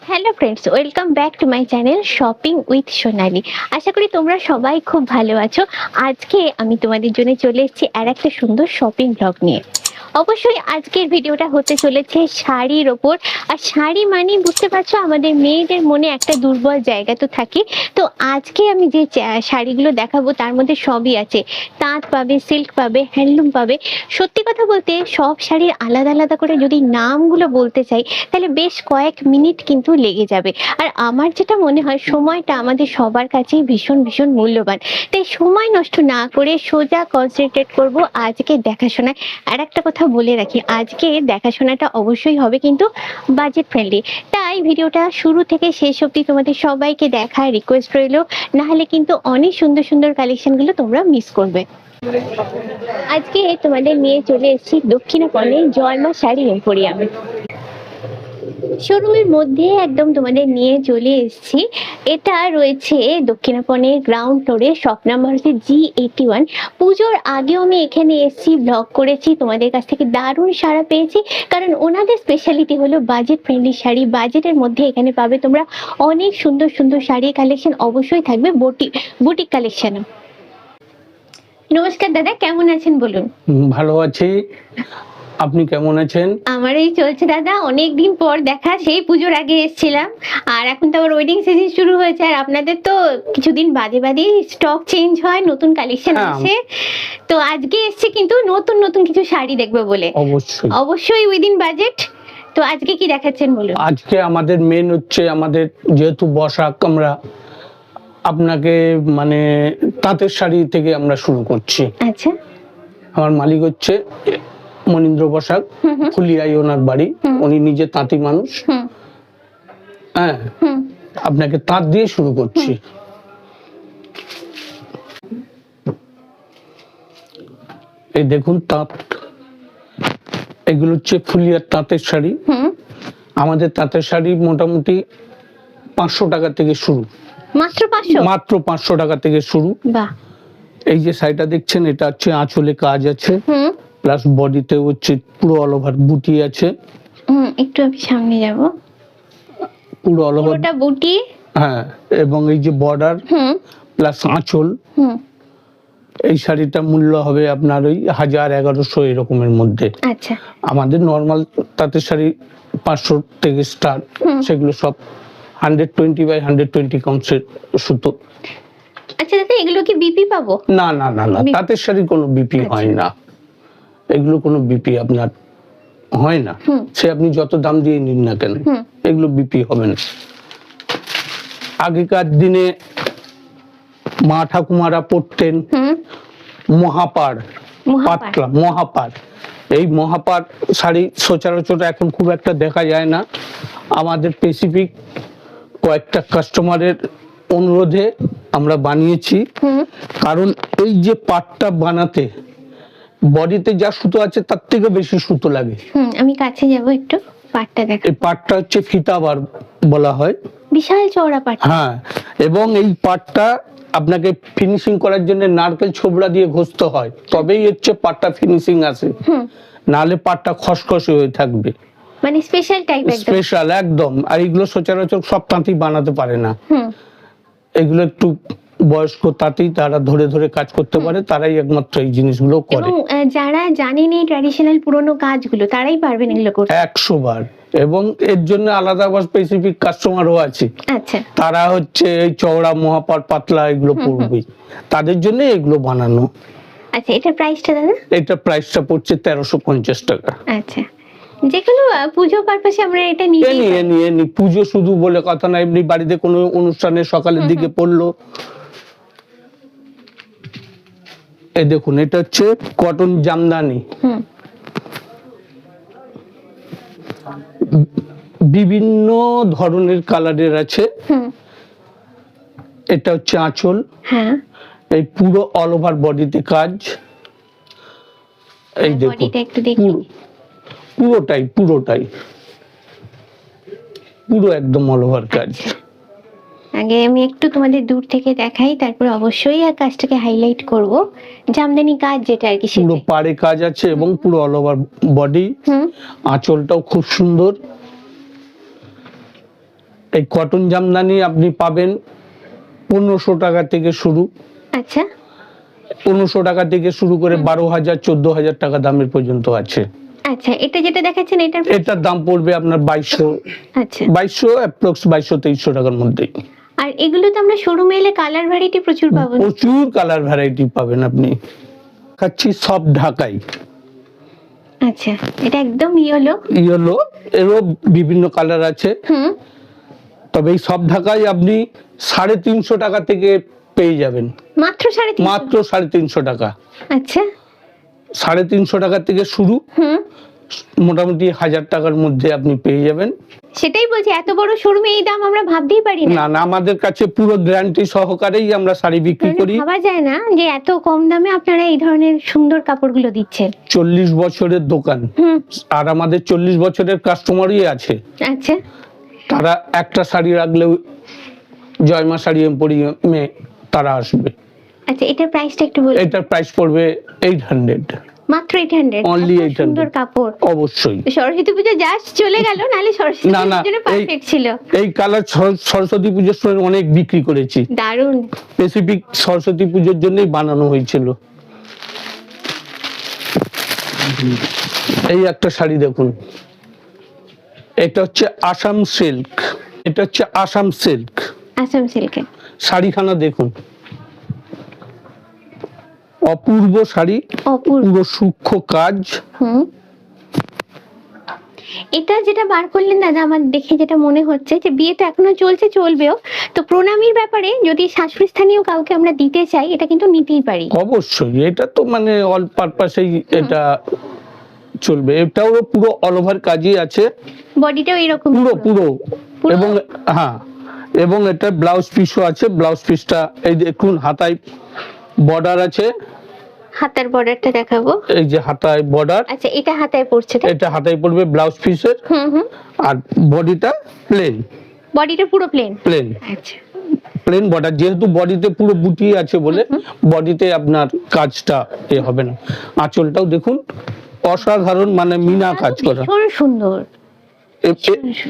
Hello friends, welcome back to my channel shopping with Sonali. আশা করি তোমরা সবাই খুব ভালো আছো। আজকে আমি তোমাদের জন্য চলে এসেছি আর একটা সুন্দর শপিং ব্লগ নিয়ে। অবশ্যই আজকের ভিডিওটা হতে চলেছে শাড়ির ওপর। আর শাড়ি মানে বুঝতে পারছো, আমাদের মেয়েদের মনে একটা দুর্বল জায়গা তো থাকে। তো আজকে আমি যে শাড়িগুলো দেখাবো তার মধ্যে সবই আছে। তাঁত পাবে, সিল্ক পাবে, হ্যান্ডলুম পাবে। সত্যি কথা বলতে সব শাড়ির আলাদা আলাদা করে যদি নামগুলো বলতে চাই তাহলে বেশ কয়েক মিনিট কিন্তু লেগে যাবে। আর আমার যেটা মনে হয়, সময়টা আমাদের সবার কাছেই ভীষণ ভীষণ মূল্যবান। তাই সময় নষ্ট না করে সোজা কনসেন্ট্রেট করব আজকে দেখাশোনায়। আর একটা কথা বলে রাখি, আজকে দেখাশোনাটা অবশ্যই হবে কিন্তু বাজেট ফ্রেন্ডলি। তাই ভিডিওটা শুরু থেকে শেষ অবধি তোমাদের সবাইকে দেখার রিকোয়েস্ট রইলো, নাহলে কিন্তু অনেক সুন্দর সুন্দর কালেকশনগুলো তোমরা মিস করবে। আজকে তোমাদের নিয়ে চলে এসেছি দক্ষিণাপনে জয়মা শাড়ি এম্পোরিয়ামে। শোরুমের মধ্যে একদম তোমাদের নিয়ে চলে এসেছি। এটা রয়েছে দক্ষিণাপনের গ্রাউন্ড ফ্লোরে, শপ নাম্বার হচ্ছে G81। পুজোর আগেও আমি এখানে এসেছি, ব্লগ করেছি, তোমাদের কাছ থেকে দারুণ সাড়া পেয়েছি। কারণ ওনাদের স্পেশালিটি হলো বাজেট ফ্রেন্ডলি শাড়ি। বাজেটের মধ্যে এখানে পাবে তোমরা অনেক সুন্দর সুন্দর শাড়ি কালেকশন, অবশ্যই থাকবে বুটিক কালেকশনও। নমস্কার দাদা, কেমন আছেন বলুন? ভালো আছি, আপনি কেমন আছেন? আমার এই চলছে দাদা, অনেকদিন পর দেখা। সেই পুজোর আগে এসেছিলাম, আর এখন তো আবার ওয়েডিং সিজন শুরু হয়েছে। আর আপনাদের তো কিছুদিন বাদে বাদে স্টক চেঞ্জ হয়, নতুন কালেকশন আসে। তো আজকে এসেছি কিন্তু নতুন নতুন কিছু শাড়ি দেখবো বলে। অবশ্যই অবশ্যই উইদিন বাজেট। তো আজকে কি দেখাচ্ছেন বলুন? আজকে আমাদের মেন হচ্ছে, আমাদের যেহেতু বসাক, আমরা আপনাকে মানে তাঁতের শাড়ি থেকে আমরা শুরু করছি। আচ্ছা। আমার মালিক হচ্ছে মনীন্দ্র বসাক, ফুলিয়ায় ওনার বাড়ি। উনি নিজে তাঁতি মানুষ। হ্যাঁ, আপনাকে তাঁত দিয়ে শুরু করছি। এই দেখুন তাঁত, এগুলো হচ্ছে ফুলিয়ার তাঁতের শাড়ি। আমাদের তাঁতের শাড়ি মোটামুটি 500 টাকা থেকে শুরু। মাত্র 500? মাত্র 500 টাকা থেকে শুরু। বাহ। এই যে শাড়িটা দেখছেন, এটা হচ্ছে আঁচলে কাজ আছে, প্লাস বডিতে হচ্ছে পুরো অল ওভার বুটি আছে। একটু আমি সামনে যাব। পুরো অল ওভার বুটি। হ্যাঁ, এবং এই যে বর্ডার প্লাস আঁচল। এই শাড়িটা মূল্য হবে আপনার ওই 1000-1100 এরকমের মধ্যে। আচ্ছা। আমাদের নর্মাল তাঁতের শাড়ি 500 থেকে স্টার্ট। সেগুলো সব 120/120 কাউন্টের সুতো। আচ্ছা দাদা, এগুলো কি বিপি পাবো? না না না না, তাঁতের শাড়ি কোনো বিপি হয় না। এগুলো কোনো বিপি আপনার হয় না, সে আপনি যত দাম দিয়ে নিন না কেন, এগুলো বিপি হবে না। আগেকার দিনে মা ঠাকুমারা পড়তেন মহাপাড়, পাতলা মহাপাড়। এই মহাপাড় শাড়ি সচরাচর এখন খুব একটা দেখা যায় না। আমাদের স্পেসিফিক কয়েকটা কাস্টমারের অনুরোধে আমরা বানিয়েছি। কারণ এই যে পাটটা বানাতে বডিতে যা সুতো আছে তার থেকে বেশি সুতো লাগে। আমি কাছে যাব একটু, পাটটা দেখো। এই পাটটা হচ্ছে ফিতাবার বলা হয়, বিশাল চওড়া পাট। হ্যাঁ, এবং এই পাটটা আপনাকে ফিনিশিং করার জন্য নারকেল ছোবড়া দিয়ে ঘষতে হয়, তবেই হচ্ছে পাটটা ফিনিশিং আসে। নাহলে পাটটা খসখসে হয়ে থাকবে। মানে স্পেশাল টাইপ, একদম স্পেশাল একদম। আর এগুলো সচরাচর সব তাঁতি বানাতে পারে না। এগুলো একটু বয়স্ক তাঁতি, তারা ধরে ধরে কাজ করতে পারে, তারাই একমাত্র এই জিনিসগুলো করে। এবং যারা জানেন এই ট্র্যাডিশনাল পুরনো কাজগুলো, তারাই পারবেন এগুলো করতে 100 বার। এবং এর জন্য আলাদা আবার স্পেসিফিক কাস্টমারও আছে। আচ্ছা। তারা হচ্ছে এই চওড়া মহাপাড় পাতলা এগুলো পরবেই, তাদের জন্য এগুলো বানানো। আচ্ছা, এটার প্রাইসটা দাদা? এটা প্রাইসটা পড়ছে 1350 টাকা। আচ্ছা, যেকোনো পুজো পারপাসে আমরা এটা নিয়ে পুজো শুধু বলে কথা না, এমনি বাড়িতে কোনো অনুষ্ঠানে সকালের দিকে পড়লো। এই দেখুন, এটা হচ্ছে কটন জামদানি। বিভিন্ন ধরনের কালারের আছে। এটা হচ্ছে আঁচল। হ্যাঁ, এই পুরো অল ওভার বডিতে কাজ। এই দেখুন, পুরোটাই পুরো একদম অল ওভার কাজ। আগে আমি একটু তোমাদের দূর থেকে দেখাই, তারপর অবশ্যই আর কাজটাকে হাইলাইট করব। জামদানি কাজ যেটা আর কি, পুরো পাড়ে কাজ আছে এবং পুরো অল ওভার বডি। আঁচলটাও খুব সুন্দর। এই কটন জামদানি আপনি পাবেন 1500 টাকা থেকে শুরু। আচ্ছা, 1500 টাকা থেকে শুরু করে 12,000 14,000 টাকা দামের পর্যন্ত আছে। আচ্ছা, এটা যেটা দেখাচ্ছেন এটার দাম পড়বে আপনার 2200। আচ্ছা, 2200 অ্যাপ্রক্স 2200-2300 টাকার মধ্যে। আর এগুলো তো আমরা শোরুমে এলে কালার ভ্যারাইটি প্রচুর পাবো। প্রচুর কালার ভ্যারাইটি পাবেন আপনি। খাচ্ছি সব ঢাকাই। আচ্ছা, এটা একদম ইয়েলো, এরও বিভিন্ন কালার আছে। তবে এই সব ঢাকাই আপনি 350 টাকা থেকে পেয়ে যাবেন। মাত্র 350 টাকা। আচ্ছা, 350 টাকা থেকে শুরু, মোটামুটি 1000 টাকার মধ্যে আপনি পেয়ে যাবেন। সেটাই বলছি, এত বড় শোরুমে এই দাম আমরা ভাবতেই পারি না। না, আমাদের কাছে পুরো গ্যারান্টি সহকারেই আমরা শাড়ি বিক্রি করি। ভাবা যায় না যে এত কম দামে আপনারা এই ধরনের সুন্দর কাপড়গুলো দিচ্ছেন। 40 বছরের দোকান, আর আমাদের 40 বছরের কাস্টমারই আছে। আচ্ছা, তারা একটা শাড়ি রাখলেও জয়মা শাড়ি এম্পোরিয়ামে তারা আসবে। আচ্ছা, এটার প্রাইসটা একটু বলুন। এটার প্রাইস পড়বে 800। মাত্র 800? অনলি 800। সুন্দর কাপড়। অবশ্যই। সরস্বতী পূজা জাস্ট চলে গেল, নালে সরস্বতী পূজার জন্য পারফেক্ট ছিল। এই কালার সরস্বতী পূজার সময় অনেক বিক্রি করেছি। দারুণ। স্পেসিফিক সরস্বতী পূজার জন্যই বানানো হয়েছিল। এই একটা শাড়ি দেখুন, এটা হচ্ছে আসাম সিল্ক। আসাম সিল্কের শাড়িখানা দেখুন, অপূর্ব শাড়ি, অপূর্ব সূক্ষ্ম কাজ। এটা যেটা বার করলেন দাদা, আমার দেখে যেটা মনে হচ্ছে যে বিয়ে তো এখনো চলবেও, তো প্রণামীর ব্যাপারে যদি শাশুড়ি স্থানীয় কাউকে আমরা দিতে চাই, এটা কিন্তু নিতেই পারি। অবশ্যই, এটা তো মানে অল পারপাসেই এটা চলবে। এটাও পুরো অল ওভার কাজই আছে, বডিটাও এরকম পুরো। এবং হ্যাঁ, এবং এটা ব্লাউজ পিসও আছে। ব্লাউজ পিসটা এই দেখুন, হাতায় বর্ডার আছে। হাতার বর্ডারটা দেখাবো। এই যে হাতায় বর্ডার। আচ্ছা, এটা হাতায় পড়ছে? এটা হাতায় পড়বে ব্লাউজ পিসের। আর বডিটা প্লেন। বডিটা পুরো প্লেন। আচ্ছা, প্লেন বর্ডার, যেহেতু বডিতে পুরো বুটি আছে বলে বডিতে আপনার কাজটা হবে না। আঁচলটাও দেখুন অসাধারণ, মানে মিনা কাজ করা, ভীষণ সুন্দর।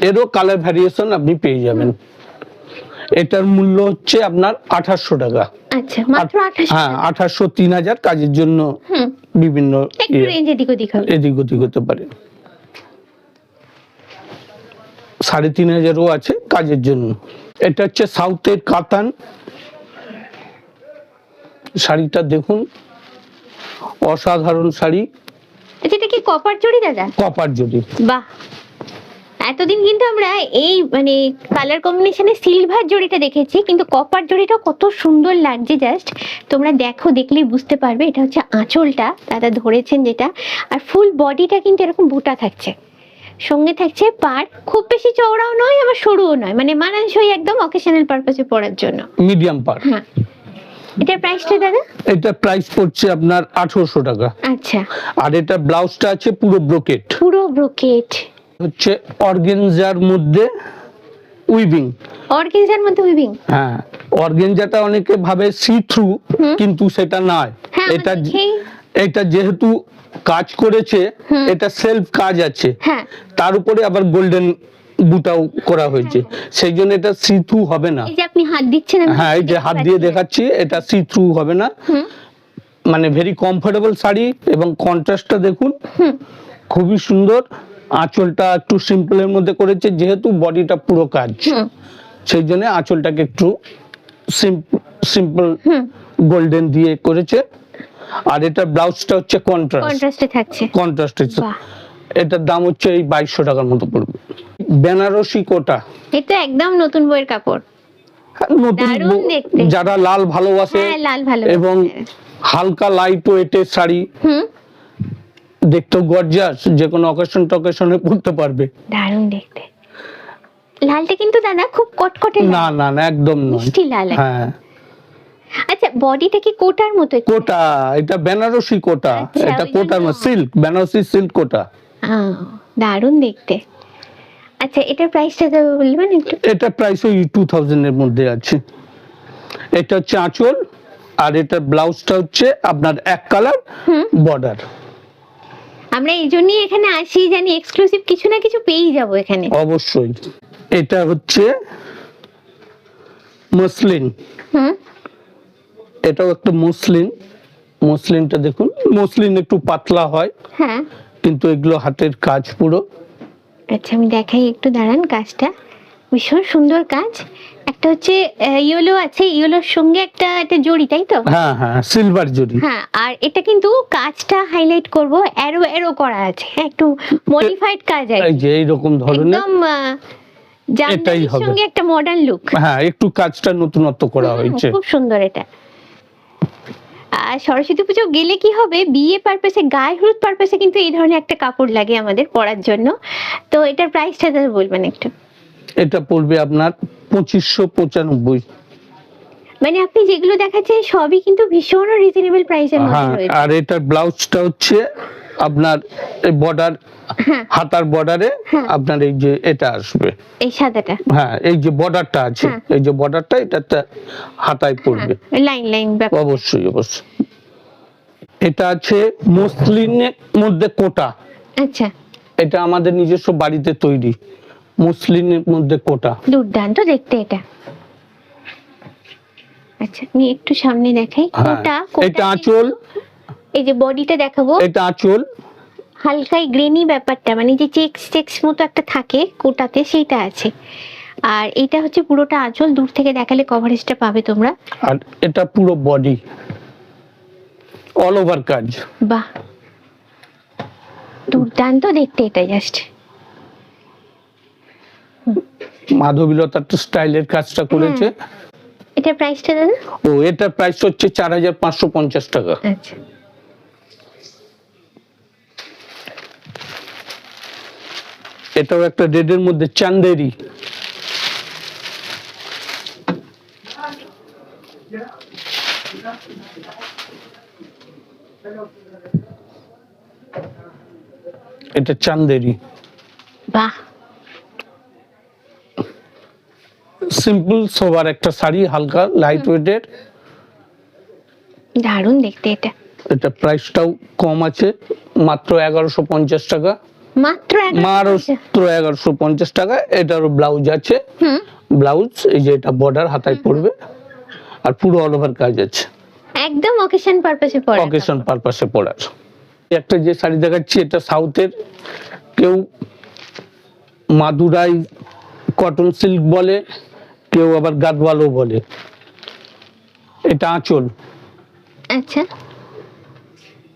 এরও কালার ভ্যারিয়েশন আপনি পেয়ে যাবেন। এটার মূল্য হচ্ছে আপনার 800 টাকা। আচ্ছা, মাত্র 800? হ্যাঁ, 800 3000 কাজের জন্য বিভিন্ন এদিক ওদিক হতে পারে। 3500ও আছে কাজের জন্য। এটা হচ্ছে সাউথের কাতান। শাড়িটা দেখুন, অসাধারণ শাড়ি। এটা কি কপার জড়ি দাদা? কপার জড়ি। বাহ, এতদিন কিন্তু আমরা এই মানে কালার কম্বিনেশনে সিলভার জড়িটা দেখেছি, কিন্তু কপার জড়িটা কত সুন্দর লাগছে। জাস্ট তোমরা দেখলেই বুঝতে পারবে। এটা হচ্ছে আঁচলটা দাদা ধরেছেন যেটা, আর ফুল বডিটা কিন্তু এরকম বুটা থাকছে, সঙ্গে থাকছে পাড়, খুব বেশি চওড়াও নয় আবার সরুও নয়, মানে মানানসই একদম অকেশনাল পারপাসে পরার জন্য, মিডিয়াম পাড়। হ্যাঁ। এটার প্রাইসটা দাদা? এটা প্রাইস পড়ছে আপনার 800 টাকা। আচ্ছা, আর এটা ব্লাউজটা আছে পুরো ব্রোকেট। হচ্ছে অর্গানজার মধ্যে উইভিং। হ্যাঁ, অর্গানজাটা অনেকে ভাবে সি থ্রু, কিন্তু সেটা নয়। এটা যেহেতু কাজ করেছে, এটা সেলফ কাজ আছে, তার উপরে আবার গোল্ডেন বুটাও করা হয়েছে, সেই জন্য এটা সি থ্রু হবে না। এই যে আপনি হাত দিচ্ছেন, হ্যাঁ, এই যে হাত দিয়ে দেখাচ্ছি, এটা সি থ্রু হবে না। মানে ভেরি কমফোর্টেবল শাড়ি। এবং কন্ট্রাস্টটা দেখুন, খুবই সুন্দর। আঁচলটা একটু সিম্পলের মধ্যে করেছে, যেহেতু বডিটা পুরো কাজ, সেই জন্য আঁচলটাকে একটু সিম্পল গোল্ডেন দিয়ে করেছে। আর এটা ব্লাউজটা হচ্ছে কন্ট্রাস্টে। এটার দাম হচ্ছে এই 2200 টাকার মতো পড়বে। বেনারসি কোটা, এটা একদম নতুন বইয়ের কাপড়। যারা লাল ভালোবাসে এবং হালকা লাইট ওয়েটের শাড়ি, দেখতেও গর্জিয়াস, যে কোনো অকেশনে পরতে পারবে। দারুণ দেখতে। লালটা কিন্তু দাদা খুব কটকটে না, একদম নয়, মিষ্টি লাল। হ্যাঁ। আচ্ছা, বডিটা কি কোটার মতো? কোটা, এটা বেনারসি কোটা। এটা কোটার মতো সিল্ক, বেনারসি সিল্ক কোটা। দারুণ দেখতে। আচ্ছা, এটার প্রাইসটা বলবেন একটু? এটা প্রাইস ওই 2000 এর মধ্যে আছে। এটা হচ্ছে আঁচল, আর এটা ব্লাউজটা হচ্ছে আপনার এক কালার বর্ডার। আমরা এই জন্যই এখানে আসি, জানি এক্সক্লুসিভ কিছু না কিছু পেয়েই যাবো এখানে। অবশ্যই। এটা হচ্ছে মসলিন। এটাও একটা মসলিন। মসলিনটা দেখুন, মসলিন একটু পাতলা হয়, হ্যাঁ, কিন্তু এগুলো হাতের কাজ পুরো। আচ্ছা আমি দেখাই একটু, দাঁড়ান। কাজটা ভীষণ সুন্দর কাজ। একটা হচ্ছে ইয়েলো আছে, ইয়েলোর সঙ্গে একটা জড়ি, তাই তো? হ্যাঁ হ্যাঁ, সিলভার জরি। হ্যাঁ, আর এটা কিন্তু কাজটা হাইলাইট করব, অ্যারো অ্যারো করা আছে, হ্যাঁ, একটু মডিফাইড কাজ আছে, এই যে এইরকম ধরনের, একদম জামদানির হবে। সঙ্গে একটা মডার্ন লুক। হ্যাঁ, একটু কাজটা নতুনত্ব করা হয়েছে। খুব সুন্দর এটা। আর সরস্বতী পুজো গেলে কি হবে, বিয়ে পারপাসে, গায়ে হলুদ পারপাসে কিন্তু এই ধরনের একটা কাপড় লাগে আমাদের পরার জন্য। তো এটার প্রাইসটা তাহলে বলবেন একটু? এটা পড়বে আপনার 2595। মানে আপনি যেগুলো দেখাচ্ছেন সবই কিন্তু ভীষণ রিজনেবল প্রাইসের মধ্যে হ্যাঁ, রয়েছে। আর এটার ব্লাউজটা হচ্ছে আপনার এই বর্ডার, হ্যাঁ, হাতার বর্ডারে আপনার এই যে এটা আসবে, এই সাদাটা, হ্যাঁ, এই যে বর্ডারটা আছে, এই যে বর্ডারটা এটাতে হাতায় পড়বে, লাইন লাইন ব্যাপার। অবশ্যই অবশ্যই। এটা আছে মসলিনের মধ্যে কোটা। আচ্ছা, এটা আমাদের নিজস্ব বাড়িতে তৈরি, মসলিনের মধ্যে কোটা। দুর্দান্ত দেখতে এটা। আচ্ছা আমি একটু সামনে দেখাই। কোটা, এটা আঁচল, এই যে বডিটা দেখাবো, এটা আঁচল। হালকাই গ্রেনি ব্যাপারটা, মানে যে চেক্স চেক্স মতো একটা থাকে কোটাতে, সেইটা আছে। আর এটা হচ্ছে পুরোটা আঁচল, দূর থেকে দেখালে কভারেজটা পাবে তোমরা। আর এটা পুরো বডি, অল ওভার কাজ। বাহ, দুর্দান্ত দেখতে এটা, জাস্ট মাধবীলতার স্টাইলের কাজটা করেছে। এটার প্রাইসটা দাদা? ও, এটার প্রাইস হচ্ছে 4550 টাকা। আচ্ছা, এটাও একটা রেডের মধ্যে চান্দেরি। এটা চান্দেরি। বাহ, সিম্পল সোবার একটা শাড়ি, হালকা লাইট ওয়েটের। দারুণ দেখতে এটা। এটা প্রাইসটাও কম আছে, মাত্র 1150 টাকা। মাত্র মাত্র 1150 টাকা। এটারও ব্লাউজ আছে, ব্লাউজ এই যে এটা বর্ডার হাতায় পড়বে, আর পুরো অল ওভার কাজ আছে, একদম অকেশন পারপাসে পরা। অকেশন পারপাসে পড়ার। একটা যে শাড়ি দেখাচ্ছি এটা সাউথের, কেউ মাদুরাই কটন সিল্ক বলে, কেউ আবার গাদওয়ালও বলে। এটা আঁচল। আচ্ছা,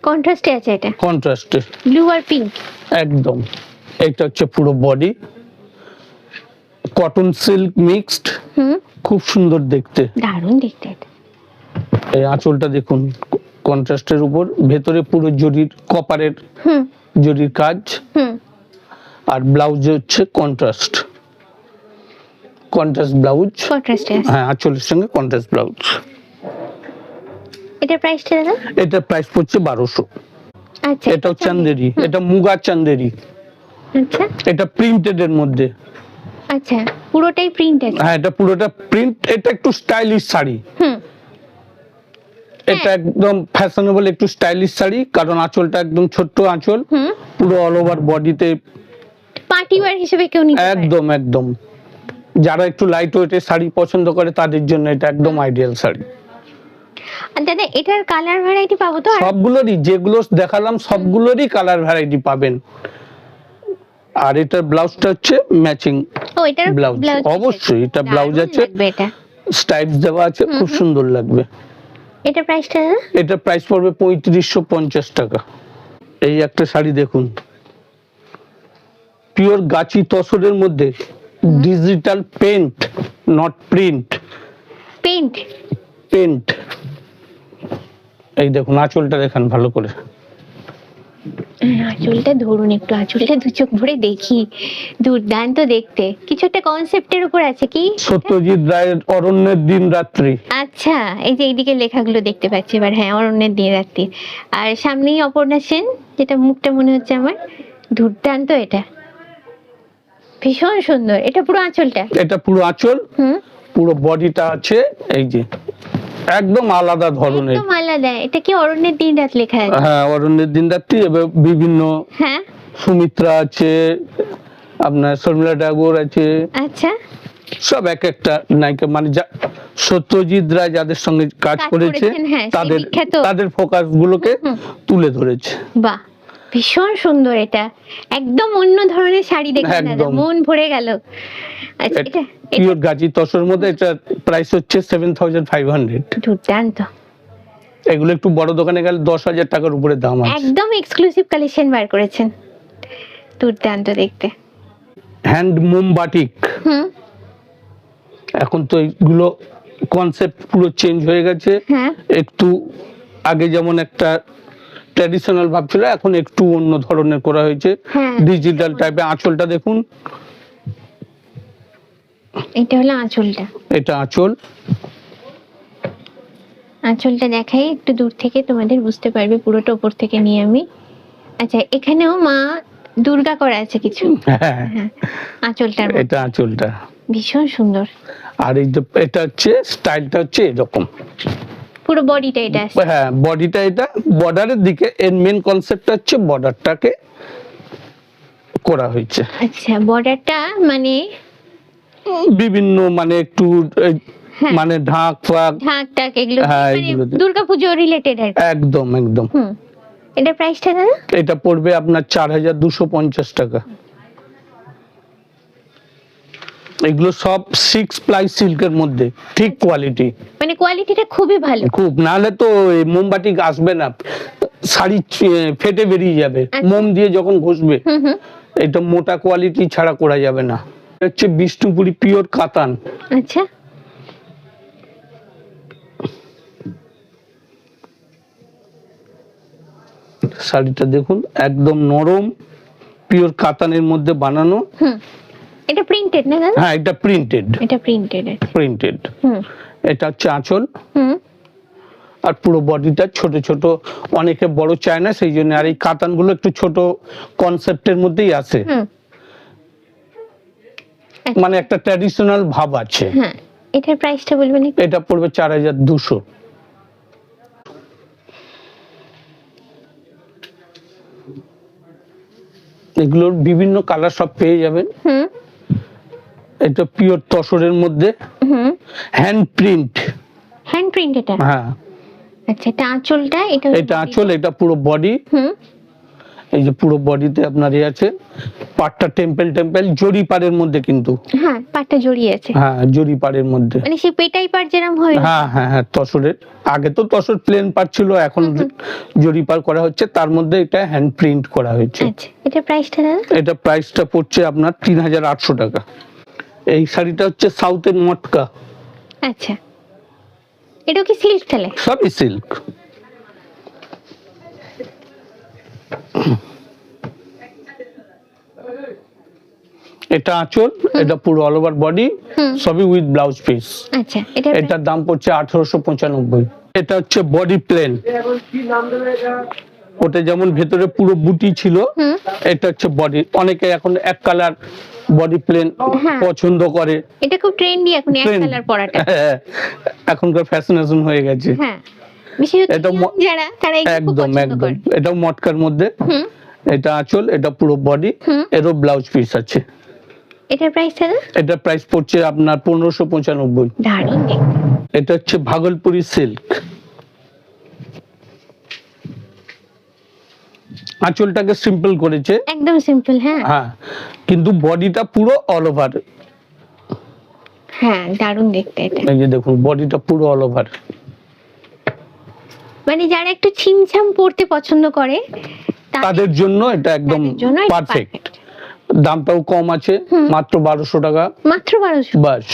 কন্ট্রাস্টে আছে এটা, কন্ট্রাস্টে ব্লু আর পিঙ্ক একদম। এটা হচ্ছে পুরো বডি, কটন সিল্ক মিক্সড, খুব সুন্দর দেখতে, দারুণ দেখতে এটা। এই আঁচলটা দেখুন, কন্ট্রাস্টের উপর, ভেতরে পুরো জরির, কপারের জরির কাজ। আর ব্লাউজ হচ্ছে কন্ট্রাস্ট, কন্ট্রাস্ট ব্লাউজ। কন্ট্রাস্টে আছে, হ্যাঁ, আঁচলের সঙ্গে কন্ট্রাস্ট ব্লাউজ। এটার প্রাইসটা দাদা? এটা প্রাইস পড়ছে 1200। আচ্ছা, এটাও চান্দেরি, এটা মুগা চান্দেরি। আচ্ছা এটা প্রিন্টেড এর মধ্যে। আচ্ছা, পুরোটাই প্রিন্ট আছে? হ্যাঁ, এটা পুরোটা প্রিন্ট। এটা একটু স্টাইলিশ শাড়ি, এটা একদম ফ্যাশনেবল, একটু স্টাইলিশ শাড়ি, কারণ আঁচলটা একদম ছোট্ট আঁচল, পুরো অল ওভার বডিতে পার্টি ওয়্যার হিসেবে কেউ নিতে পারে। একদম একদম। যারা একটু লাইট ওয়েটের শাড়ি পছন্দ করে তাদের জন্য এটা একদম আইডিয়াল শাড়ি। আর দাদা এটার কালার ভ্যারাইটি পাবো তো? সবগুলোরই, যেগুলো দেখালাম সবগুলোরই কালার ভ্যারাইটি পাবেন। আর এটার ব্লাউজটা হচ্ছে ম্যাচিং। ও, এটার ব্লাউজ অবশ্যই, এটা ব্লাউজ আছে, এটা স্ট্রাইপস দেওয়া আছে, খুব সুন্দর লাগবে। এটা প্রাইসটা? এটা প্রাইস পড়বে 3550 টাকা। এই একটা শাড়ি দেখুন, পিওর গাছি তসরের মধ্যে, digital paint, not print, paint. Paint. এই দেখুন আঁচলটা দেখান ভালো করে, আঁচলটা ধরুন একটু, আঁচলটা দু চোখ ভরে দেখি, দুর্দান্ত দেখতে। কিছু একটা কনসেপ্টের উপর আছে কি? সত্যজিৎ রায়ের অরণ্যের দিন রাত্রি। আচ্ছা, এই যে এইদিকে লেখাগুলো দেখতে পাচ্ছি এবার, হ্যাঁ, অরণ্যের দিন রাত্রি। আর সামনেই অপর্ণা সেন, যেটা মুখটা মনে হচ্ছে আমার। দুর্দান্ত এটা, ভীষণ সুন্দর। এটা পুরো আঁচলটা? এটা পুরো আঁচল, পুরো বডিটা আছে এই যে একদম আলাদা ধরনের, একদম আলাদা। এটা কি অরণ্যের দিন রাত লেখা আছে? হ্যাঁ, অরণ্যের দিন রাত্রি। এবার বিভিন্ন, হ্যাঁ, সুমিত্রা আছে, আপনার শর্মিলা ট্যাগোর আছে, আচ্ছা সব এক একটা নায়িকা, মানে সত্যজিৎ রায় যাদের সঙ্গে কাজ করেছে করেছেন, হ্যাঁ, সেই তাদের বিখ্যাত। তাদের ফোকাস গুলোকে তুলে ধরেছে। বাহ, ভীষণ সুন্দর। এটা একদম অন্য ধরনের শাড়ি দেখে দাদা একদম। মন ভরে গেল। আচ্ছা, এটা পিওর গাজি তসরের মধ্যে, এটা প্রাইস হচ্ছে 7500। দুর্দান্ত, এগুলো একটু বড় দোকানে গেলে 10,000 টাকার উপরে দাম আছে। একদম এক্সক্লুসিভ কালেকশন বার করেছেন, দুর্দান্ত দেখতে। হ্যান্ড মুম বাটিক, হুম, এখন তো এগুলো কনসেপ্ট পুরো চেঞ্জ হয়ে গেছে। হ্যাঁ, একটু আগে যেমন একটা ট্র্যাডিশনাল ভাব ছিল, এখন একটু অন্য ধরনের করা হয়েছে, হ্যাঁ। ডিজিটাল টাইপের। আঁচলটা দেখুন, এটা হলো আঁচলটা। এটা আঁচল। আঁচলটা দেখাই একটু দূর থেকে, তোমাদের বুঝতে পারবে, পুরোটা উপর থেকে নিয়ে আমি। আচ্ছা, এখানেও মা দুর্গা করা আছে কিছু। হ্যাঁ, হ্যাঁ, আঁচলটার মধ্যে। এটা আঁচলটা। ভীষণ সুন্দর। আর এই যে এটা হচ্ছে স্টাইলটা হচ্ছে এরকম, পুরো বডিটা এটা আছে। হ্যাঁ বডিটা, এটা বর্ডারের দিকে, এর মেন কনসেপ্টটা হচ্ছে বর্ডারটাকে করা হয়েছে। আচ্ছা, বর্ডারটা মানে বিভিন্ন মানে একটু হ্যাঁ। মানে ঢাক ফাক, ঢাক টাক এগুলো হ্যাঁ, মানে এগুলোতে। দুর্গাপুজো রিলেটেড আর কি। একদম একদম। হুম, এটা প্রাইসটা দাদা? এটা পড়বে আপনার 4250 টাকা। এগুলো সব 6 প্লাই সিল্কের মধ্যে, ঠিক কোয়ালিটি, মানে কোয়ালিটিটা খুবই ভালো। খুব, নাহলে তো এই মোমবাতি আসবে না, শাড়ি ফেটে বেরিয়ে যাবে আচ্ছা। মোম দিয়ে যখন ঘষবে। হুম হুম, এটা মোটা কোয়ালিটি ছাড়া করা যাবে না। এটা হচ্ছে বিষ্ণুপুরি পিওর কাতান। আচ্ছা, শাড়িটা দেখুন, একদম নরম পিওর কাতানের মধ্যে বানানো। হুম, এটা প্রিন্টেড না দাদা? হ্যাঁ, এটা প্রিন্টেড, এটা প্রিন্টেড আছে। প্রিন্টেড। হুম এটা হচ্ছে আঁচল, হুম, আর পুরো বডিটা ছোট ছোট, অনেকে বড় চায় না সেই জন্য, আর এই কাতানগুলো একটু ছোট কনসেপ্টের মধ্যেই আছে, হুম। মানে একটা ট্র্যাডিশনাল ভাব আছে। হ্যাঁ, এটার প্রাইসটা বলবেন একটু? এটা পড়বে 4200। এগুলোর বিভিন্ন কালার সব পেয়ে যাবেন। হুম এটা পিওর তসরের মধ্যে, হুম, হ্যান্ড প্রিন্ট। হ্যান্ড প্রিন্ট এটা? হ্যাঁ, আচ্ছা, এটা আঁচলটা, এটা এটা আঁচল, এটা পুরো বডি। হুম, এই যে পুরো বডিতে আপনার ইয়ে আছে, পাটটা টেম্পল টেম্পল জরি পাড়ের মধ্যে, কিন্তু হ্যাঁ, পাটটা জড়িয়ে আছে। হ্যাঁ জরি পাড়ের মধ্যে। মানে সেই পেটাই পাট যেরকম হয়। হ্যাঁ হ্যাঁ হ্যাঁ, তসরের। আগে তো তসর প্লেন পাট ছিল, এখন জরি পাড় করা হচ্ছে, তার মধ্যে এটা হ্যান্ড প্রিন্ট করা হয়েছে। আচ্ছা, এটা প্রাইসটা দাদা? এটা প্রাইসটা পড়ছে আপনার 3800 টাকা। এই শাড়িটা হচ্ছে সাউথের মটকা। আচ্ছা, এটা কি সিল্ক তাহলে? সবই সিল্ক। এটা আঁচল, এটা পুরো অল ওভার বডি, সবই উইথ ব্লাউজ পিস। আচ্ছা, এটা এটার দাম পড়ছে 1895। এটা হচ্ছে বডি প্লেন, ওটা যেমন ভেতরে পুরো বুটি ছিল, এটা হচ্ছে বডি। অনেকে এখন এক কালার বডি প্লেন হ্যাঁ। পছন্দ করে, এটা খুব ট্রেন্ডি এখন, এক Trend। কালার পরাটা। এখনকার ফ্যাশনেশন হয়ে গেছে। হ্যাঁ, বিশেষত এটা young যারা, তারা এগুলো খুব একদম পছন্দ একদম। করে। এটাও মটকার মধ্যে, হুম, এটা আঁচল, এটা পুরো বডি, এরও ব্লাউজ পিস আছে। এটার প্রাইসটা দাদা? এটা প্রাইস পড়ছে আপনার 1595। দারুণ দেখতে। এটা হচ্ছে ভাগলপুরি সিল্ক। আঁচলটাকে সিম্পল করেছে, একদম সিম্পল। হ্যাঁ হ্যাঁ, কিন্তু বডিটা পুরো অল ওভার। হ্যাঁ, দারুণ দেখতে এটা। এই যে দেখুন, বডিটা পুরো অল ওভার। মানে যারা একটু ছিমছাম পড়তে পছন্দ করে তাদের জন্য এটা একদম তাদের জন্য এটা পারফেক্ট। দামটাও কম আছে, মাত্র 1200 টাকা। মাত্র 1200? বাস।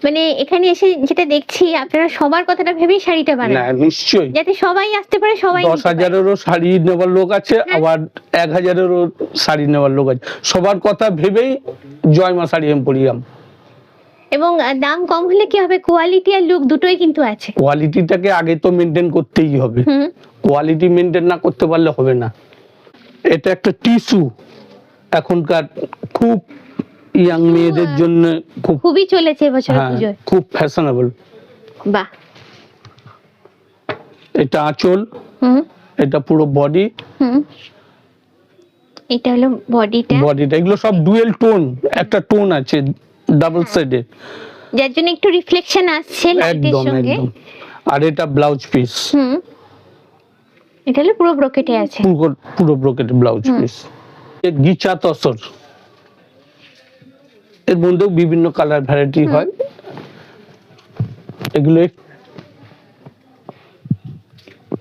মানে এখানে এসে যেটা দেখছি, আপনারা সবার কথাটা ভেবেই শাড়িটা না বানান, নিশ্চয়ই, যাতে সবাই আসতে পারে, সবাই নিতে পারে। 10,000-এরও শাড়ি নেওয়ার লোক আছে, আবার 1000-এরও শাড়ি নেওয়ার লোক আছে, সবার কথা ভেবেই জয় মা শাড়ি এম্পোরিয়াম। এবং দাম কম হলে কি হবে, কোয়ালিটি আর লুক দুটোই কিন্তু আছে। কোয়ালিটিটাকে আগে তো মেনটেন করতেই হবে, হুম, কোয়ালিটি মেনটেন না করতে পারলে হবে না। এটা একটা টিস্যু, এখনকার খুব ইয়াং মেয়েদের জন্য খুব, খুবই চলেছে এবছর হ্যাঁ পুজোয়। খুব ফ্যাশনেবল। বাহ। এটা আঁচল, হুম এটা পুরো বডি, হুম, এটা হলো বডিটা। এগুলো সব ডুয়েল টোন, একটা টোন আছে ডাবল সাইডে, যার জন্য একটু রিফ্লেকশন আসছে লাইটের সঙ্গে। আর এটা ব্লাউজ পিস। এটা হলো পুরো ব্রোকেটে আছে, পুরো ব্রোকেটে ব্লাউজ পিস। গিচা তসর, এর মধ্যেও বিভিন্ন কালার ভ্যারাইটি হয়। এগুলো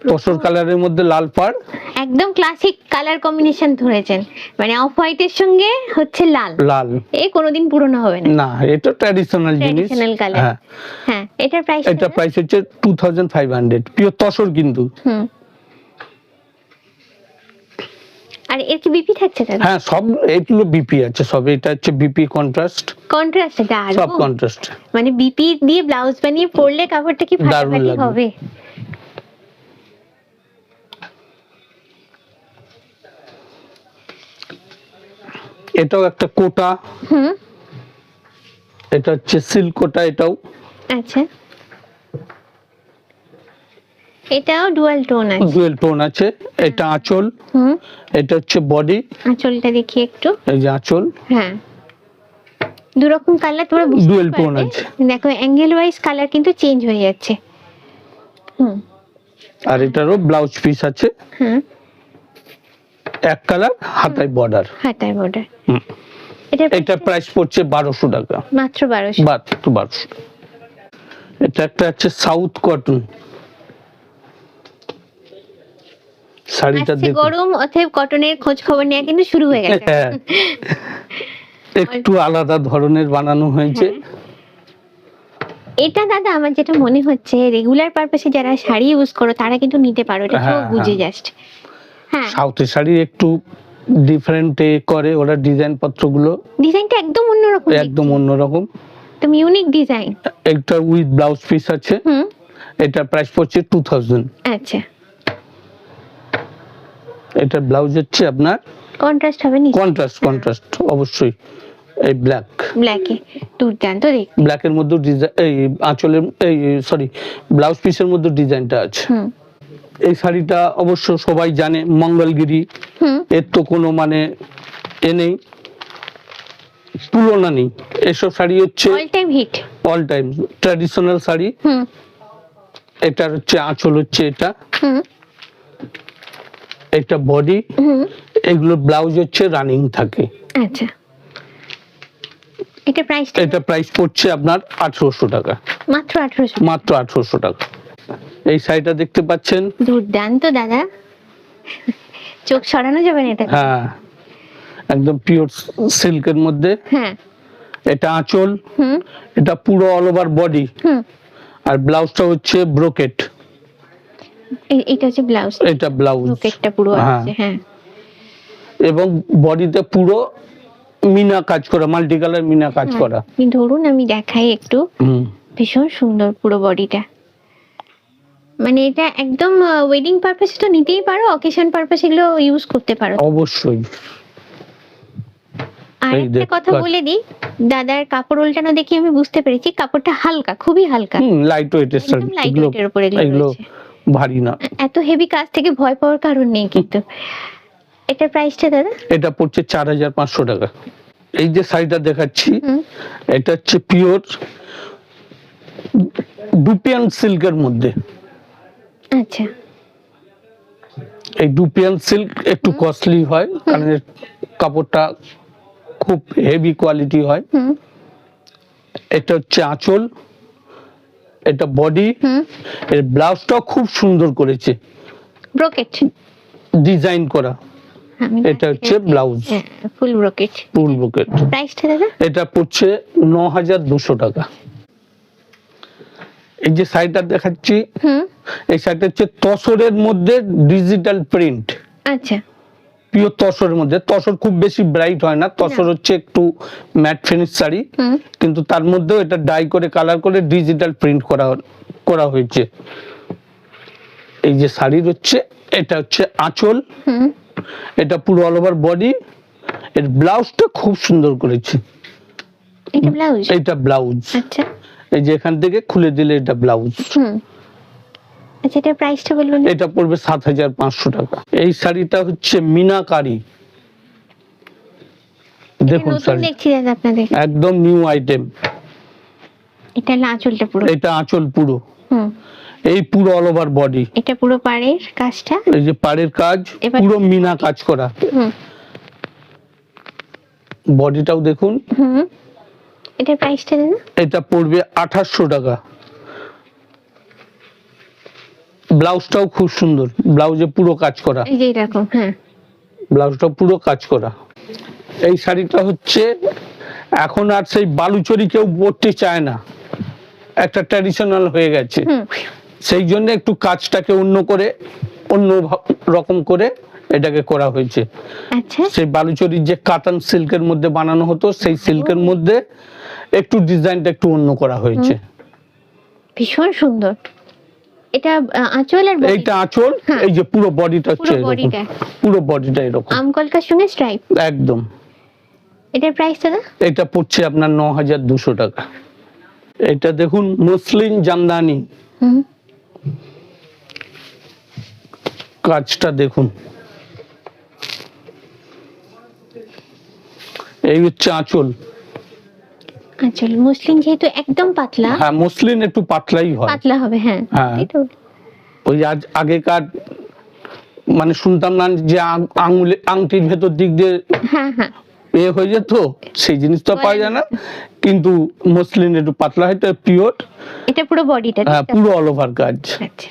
তসর কালারের মধ্যে লাল পাড়, একদম ক্লাসিক কালার কম্বিনেশন ধরেছেন, মানে অফ হোয়াইটের সঙ্গে হচ্ছে লাল। এই কোনোদিন পুরনো হবে না। না, এটা ট্র্যাডিশনাল জিনিস, ট্র্যাডিশনাল কালার। হ্যাঁ, এটার প্রাইস? এটা প্রাইস হচ্ছে 2500, পিওর তসর কিন্তু। আর এর কি বিপি থাকছে দাদা? হ্যাঁ, সব এগুলো বিপি আছে সব। এটা হচ্ছে বিপি কন্ট্রাস্ট। দারুণ কন্ট্রাস্ট, মানে বিপি দিয়ে ব্লাউজ বানিয়ে পরলে কাপড়টা কি ফাটাফাটি হবে। এটাও একটা কোটা। এটা হচ্ছে সিল্ক কোটা, এটাও। আচ্ছা, এটাও ডুয়াল টোন আছে। এটা আঁচল, এটা হচ্ছে বডি। আঁচলটা দেখি একটু, এই যে আঁচল। হ্যাঁ, দু রকম কালার, তোমরা ডুয়াল টোন আছে। দেখো অ্যাঙ্গেল ওয়াইজ কালার কিন্তু চেঞ্জ হয়ে যাচ্ছে। আর এটারও ব্লাউজ পিস আছে। এক কালার, হাতায় বর্ডার। এটা প্রাইস পড়ছে 1200 টাকা, মাত্র 1200। এটা একটা আছে সাউথ কটন। শাড়িটা দেখো, গরম অতএব কটনের খোঁজ খবর নেওয়া কিন্তু শুরু হয়ে গেছে। একটু আলাদা ধরনের বানানো হয়েছে। এটা দাদা আমার যেটা মনে হচ্ছে, রেগুলার পারপাসে যারা শাড়ি ইউজ করো তারা কিন্তু নিতে পারো, এটা তো বুঝে জাস্ট। হ্যাঁ, সাউথের শাড়ি একটু ডিফারেন্ট করে ওরা, ডিজাইন পত্রগুলো, ডিজাইনটা একদম অন্যরকম, একদম ইউনিক ডিজাইন। একটা উইথ ব্লাউজ পিস আছে। এটা প্রাইস পড়ছে 2000। আচ্ছা, এটা ব্লাউজ হচ্ছে আপনার কন্ট্রাস্ট হবে, কন্ট্রাস্ট অবশ্যই। এই ব্ল্যাকে দুর্দান্ত দেখতে। ব্ল্যাকের মধ্যে ডিজাইন, এই আঁচলের, এই সরি ব্লাউজ পিসের মধ্যে ডিজাইনটা আছে। এই শাড়িটা অবশ্য সবাই জানে, মঙ্গলগিরি। এর তো কোনো মানে নেই, তুলনা নেই। এসব শাড়ি হচ্ছে অল টাইম ট্র্যাডিশনাল শাড়ি। এটার হচ্ছে আঁচল হচ্ছে এটা বডি, এগুলো ব্লাউজ হচ্ছে রানিং থাকে। আচ্ছা, এটা প্রাইস পড়ছে আপনার 1800 টাকা, মাত্র 1800 টাকা। এই শাড়িটা দেখতে পাচ্ছেন, দুর্দান্ত দাদা, চোখ সরানো যাবে না এটা। হ্যাঁ, একদম পিওর সিল্কের মধ্যে। হ্যাঁ, এটা আঁচল, এটা পুরো অল ওভার বডি। আর ব্লাউজটা হচ্ছে ব্রোকেট। এটা হচ্ছে ব্লাউজ, এটা ব্লাউজ ব্রোকেটটা পুরো আছে। হ্যাঁ, এবং বডিতে পুরো মিনা কাজ করা, মাল্টি কালার মিনা কাজ করা। ধরুন আমি দেখাই একটু, ভীষণ সুন্দর পুরো বডিটা। মানে এটা একদম ওয়েডিং পারপাসে তো নিতেই পারো, অকেশন পারপাসে এগুলো ইউজ করতে পারো অবশ্যই। আর একটা কথা বলে দিই, দাদার কাপড় উল্টানো দেখি আমি বুঝতে পেরেছি কাপড়টা হালকা, খুবই হালকা, লাইট ওয়েটের শাড়ি, লাইট ওয়েটের উপরে এগুলো ভারী না। এত হেভি কাজ থেকে ভয় পাওয়ার কারণ নেই কিন্তু। এটার প্রাইসটা দাদা? এটা পড়ছে 4500 টাকা। এই যে শাড়িটা দেখাচ্ছি, এটা হচ্ছে পিওর ডুপিয়ান সিল্কের মধ্যে। আচ্ছা, এই ডুপিয়ান সিল্ক একটু কস্টলি হয়, কারণ কাপড়টা খুব হেভি কোয়ালিটি হয়। এটা হচ্ছে আঁচল, এটা বডি। এর ব্লাউজটা খুব সুন্দর করেছে, ব্রোকেট ডিজাইন করা। এটা হচ্ছে ব্লাউজ, ফুল ব্রোকেট। প্রাইসটা দাদা? এটা পড়ছে 9200 টাকা। এই যে শাড়িটা দেখাচ্ছি, এই শাড়িটা হচ্ছে তসরের মধ্যে ডিজিটাল প্রিন্ট। আচ্ছা, পিওর তসরের মধ্যে। তসর খুব বেশি ব্রাইট হয় না, তসর হচ্ছে একটু ম্যাট ফিনিশ শাড়ি, কিন্তু তার মধ্যেও এটা ডাই করে কালার করে ডিজিটাল প্রিন্ট করা হয়েছে। এই যে শাড়ির হচ্ছে, এটা হচ্ছে আঁচল, এটা পুরো অল ওভার বডি। এর ব্লাউজটা খুব সুন্দর করেছে। এটা ব্লাউজ। আচ্ছা, এই যে এখান থেকে খুলে দিলে এটা ব্লাউজ। আচ্ছা, এটার প্রাইসটা বলবেন? এটা পড়বে 7500 টাকা। এই শাড়িটা হচ্ছে মিনাকারি, দেখুন নতুন শাড়ি দেখছি দাদা আপনাদের। একদম নিউ আইটেম। এটা হলো আঁচলটা পুরো। এটা আঁচল পুরো, হুম, এই পুরো অল ওভার বডি। এটা পুরো পাড়ের কাজটা। এই যে পাড়ের কাজ এবার- পুরো মিনা কাজ করা। হুম বডিটাও দেখুন। হুম, এটার প্রাইসটা দাদা? এটা পড়বে 2800 টাকা। ব্লাউজটাও খুব সুন্দর, ব্লাউজে পুরো কাজ করা, এই যে এরকম, হ্যাঁ। ব্লাউজটা পুরো কাজ করা। এই শাড়িটা হচ্ছে এখন আর সেই বালুচরি কেউ পরতে চায় না, একটা ট্র্যাডিশনাল হয়ে গেছে। হুম, সেই জন্য একটু কাজটাকে অন্য করে, অন্য রকম করে এটাকে করা হয়েছে। আচ্ছা, সেই বালুচরির যে কাতান সিল্কের মধ্যে বানানো হতো, সেই সিল্কের মধ্যে একটু ডিজাইনটা একটু অন্য করা হয়েছে। ভীষণ সুন্দর। এটা আঁচল আর body? এইটা আঁচল, হ্যাঁ। এই যে পুরো বডিটা হচ্ছে পুরো এরকম, বডিটা পুরো বডিটা এরকম আম কলকার সঙ্গে স্ট্রাইপ। একদম। এটার প্রাইস দাদা? এটা পড়ছে আপনার 9200 টাকা। এটা দেখুন মসলিন জামদানি, হুম, কাজটা দেখুন। এই হচ্ছে আঁচল। আঁচল মসলিন যেহেতু একদম পাতলা, হ্যাঁ, মসলিন একটু পাতলাই হয়। পাতলা হবে, হ্যাঁ। হ্যাঁ। এই তো। ওই আগেকার মানে শুনতাম না যে আঙুলে আংটির ভেতর দিক দিয়ে হ্যাঁ হ্যাঁ, হয়ে যেত, সেই জিনিসটা পাওয়া যায় না, কিন্তু মসলিন একটু পাতলা হয়, পিওর। এটা পুরো বডিটা। হ্যাঁ, পুরো অল ওভার কাজ। আচ্ছা,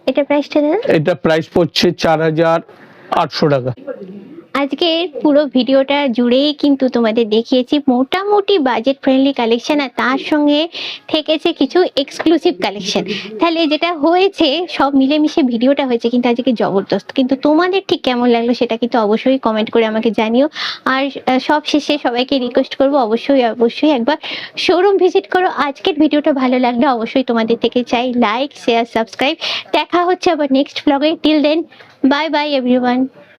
এটা প্রাইসটা দাদা? এটা প্রাইস পড়ছে 4800 টাকা। আজকে পুরো ভিডিওটা জুড়েই কিন্তু তোমাদের দেখিয়েছি মোটামুটি বাজেট ফ্রেন্ডলি কালেকশন, আর তার সঙ্গে থেকেছে কিছু এক্সক্লুসিভ কালেকশন। তাহলে যেটা হয়েছে সব মিলেমিশে ভিডিওটা হয়েছে কিন্তু আজকে জবরদস্ত। কিন্তু তোমাদের ঠিক কেমন লাগলো সেটা কিন্তু অবশ্যই কমেন্ট করে আমাকে জানিও। আর সব শেষে সবাইকে রিকোয়েস্ট করবো অবশ্যই একবার শোরুম ভিজিট করো। আজকের ভিডিওটা ভালো লাগলে অবশ্যই তোমাদের থেকে চাই লাইক, শেয়ার, সাবস্ক্রাইব। দেখা হচ্ছে আবার নেক্সট ব্লগে। Till then, bye bye everyone.